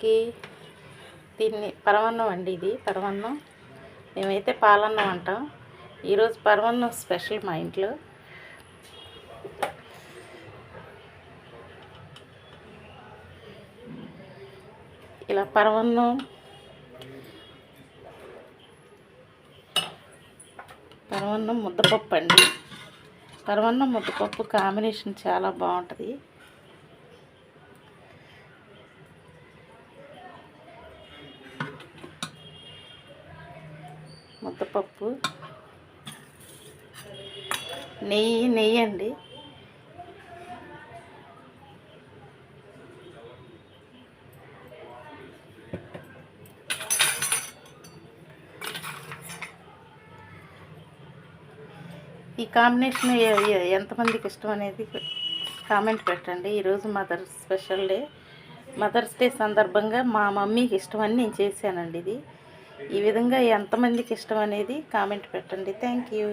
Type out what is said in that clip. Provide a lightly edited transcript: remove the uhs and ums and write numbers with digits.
అందరికీ దీన్ని పరమాన్నం అండి. ఇది పరమాన్నం, మేమైతే పాలన్నం అంటాం. ఈరోజు పరమాన్నం స్పెషల్ మా ఇంట్లో. ఇలా పరమాన్నం ముద్దపప్పు అండి. పరమాన్నం ముద్దపప్పు కాంబినేషన్ చాలా బాగుంటుంది. ముద్దపప్పు, నెయ్యి అండి. ఈ కాంబినేషన్ ఎంతమందికి ఇష్టం అనేది కామెంట్ పెట్టండి. ఈరోజు మదర్స్ డే సందర్భంగా మా మమ్మీకి ఇష్టమని నేను చేశానండి. ఇది ఈ విధంగా ఎంతమందికి ఇష్టం అనేది కామెంట్ పెట్టండి. Thank you.